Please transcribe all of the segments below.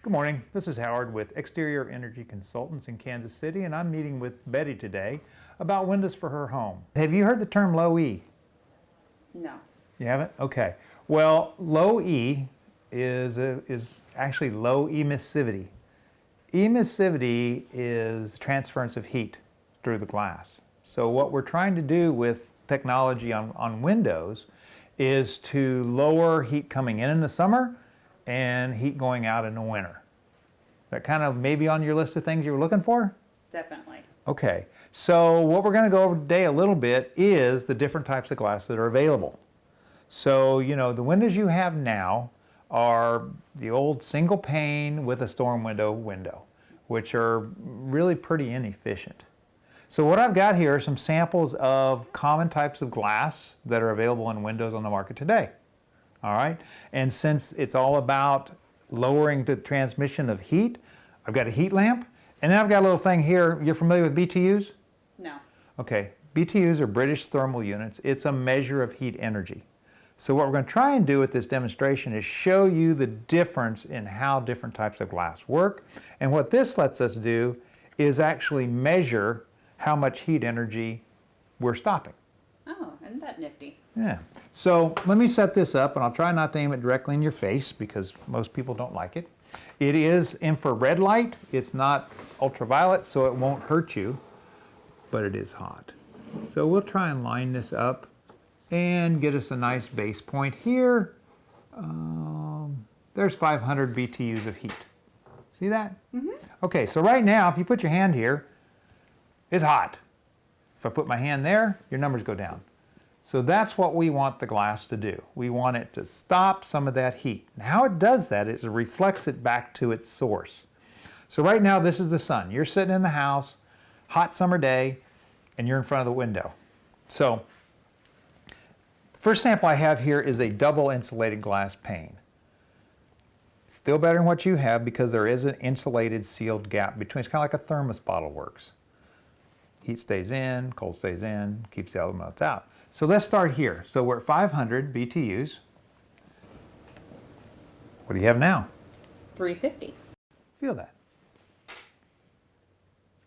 Good morning. This is Howard with Exterior Energy Consultants in Kansas City, and I'm meeting with Betty today about windows for her home. Have you heard the term LowE? No. You haven't? Okay. Well, LowE is actually low emissivity. Emissivity is transference of heat through the glass. So what we're trying to do with technology on windows is to lower heat coming in the summer and heat going out in the winter. That kind of maybe on your list of things you were looking for? Definitely. Okay, so what we're going to go over today a little bit is the different types of glass that are available. So, you know, the windows you have now are the old single pane with a storm window, which are really pretty inefficient. So what I've got here are some samples of common types of glass that are available in windows on the market today. All right, and since it's all about lowering the transmission of heat, I've got a heat lamp, and then I've got a little thing here. You're familiar with BTUs? No. Okay, BTUs are British thermal units. It's a measure of heat energy. So what we're going to try and do with this demonstration is show you the difference in how different types of glass work. And what this lets us do is actually measure how much heat energy we're stopping. Oh, isn't that nifty? Yeah. So let me set this up, and I'll try not to aim it directly in your face because most people don't like it. It is infrared light. It's not ultraviolet, so it won't hurt you, but it is hot. So we'll try and line this up and get us a nice base point here. There's 500 BTUs of heat. See that? Mm-hmm. Okay, so right now, if you put your hand here, it's hot. If I put my hand there, your numbers go down. So that's what we want the glass to do. We want it to stop some of that heat. And how it does that is it reflects it back to its source. So right now, this is the sun. You're sitting in the house, hot summer day, and you're in front of the window. So first sample I have here is a double insulated glass pane. Still better than what you have because there is an insulated sealed gap between. It's kind of like a thermos bottle works. Heat stays in, cold stays in, keeps the elements out. So let's start here. So we're at 500 BTUs. What do you have now? 350. Feel that.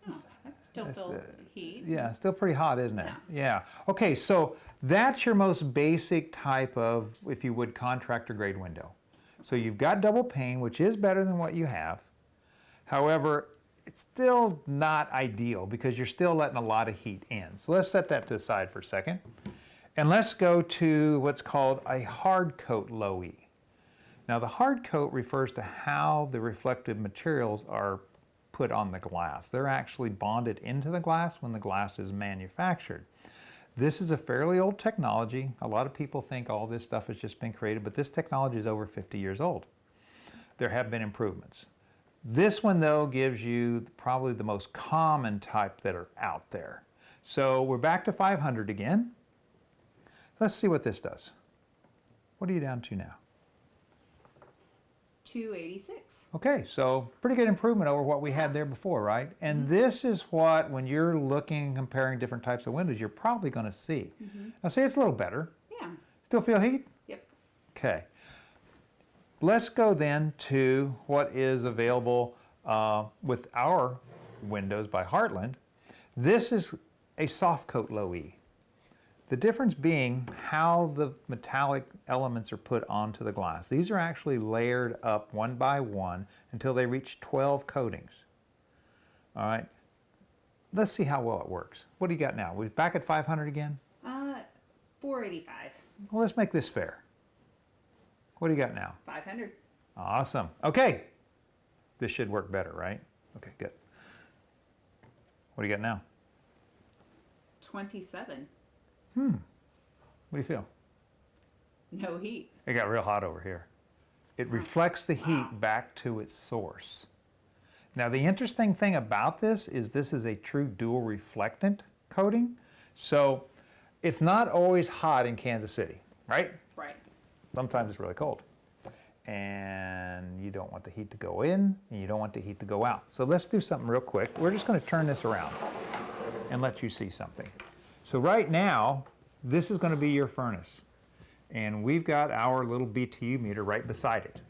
Oh, that's still feel heat. Yeah, still pretty hot, isn't it? Yeah. Yeah. Okay, so that's your most basic type of, if you would, contractor grade window. So you've got double pane, which is better than what you have. However, it's still not ideal because you're still letting a lot of heat in. So let's set that to the side for a second. And let's go to what's called a hard coat LowE. Now the hard coat refers to how the reflective materials are put on the glass. They're actually bonded into the glass when the glass is manufactured. This is a fairly old technology. A lot of people think all this stuff has just been created, but this technology is over 50 years old. There have been improvements. This one, though, gives you probably the most common type that are out there. So we're back to 500 again. Let's see what this does. What are you down to now? 286. Okay, so pretty good improvement over what we had there before, right? And this is what, when you're looking and comparing different types of windows, you're probably going to see. Now, see, it's a little better. Yeah. Still feel heat? Yep. Okay. Let's go then to what is available with our windows by Heartland. This is a soft coat LowE. The difference being how the metallic elements are put onto the glass. These are actually layered up one by one until they reach 12 coatings. All right. Let's see how well it works. What do you got now? We're back at 500 again? 485. Well, let's make this fair. What do you got now? 500. Awesome. Okay. This should work better, right? Okay, good. What do you got now? 27. What do you feel? No heat. It got real hot over here. It reflects the heat back to its source. Now, the interesting thing about this is a true dual reflectant coating. So it's not always hot in Kansas City, right? Right. Sometimes it's really cold. And you don't want the heat to go in, and you don't want the heat to go out. So let's do something real quick. We're just going to turn this around and let you see something. So right now, this is going to be your furnace. And we've got our little BTU meter right beside it.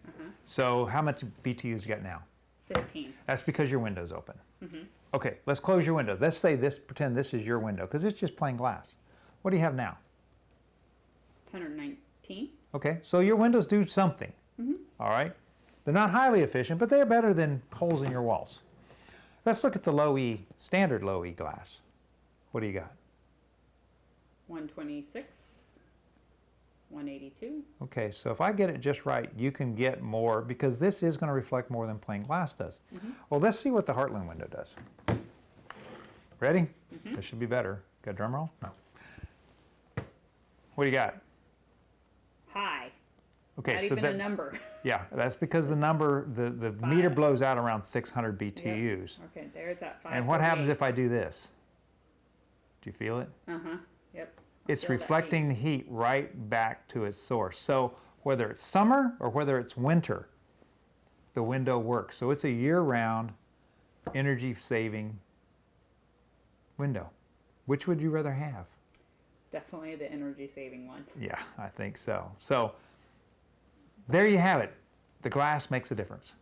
So how much BTUs you got now? 15. That's because your window's open. Mm-hmm. Okay, let's close your window. Let's say this, pretend this is your window, because it's just plain glass. What do you have now? 119. Okay, so your windows do something. Mm-hmm. All right? They're not highly efficient, but they're better than holes in your walls. Let's look at the LowE, standard LowE glass. What do you got? 126. 182. Okay, so if I get it just right, you can get more, because this is going to reflect more than plain glass does. Mm-hmm. Well, let's see what the Heartland window does. Ready? Mm-hmm. This should be better. Got a drum roll? No. What do you got? High. Okay, Not so even that, a number. yeah, that's because the number, the meter blows out around 600 BTUs. Okay, there's that 5. And what happens if I do this? Do you feel it? Uh-huh. Yep. It's Feel that reflecting the heat right back to its source. So whether it's summer or whether it's winter, the window works. So it's a year-round, energy-saving window. Which would you rather have? Definitely the energy saving one. Yeah, I think so. So there you have it. The glass makes a difference.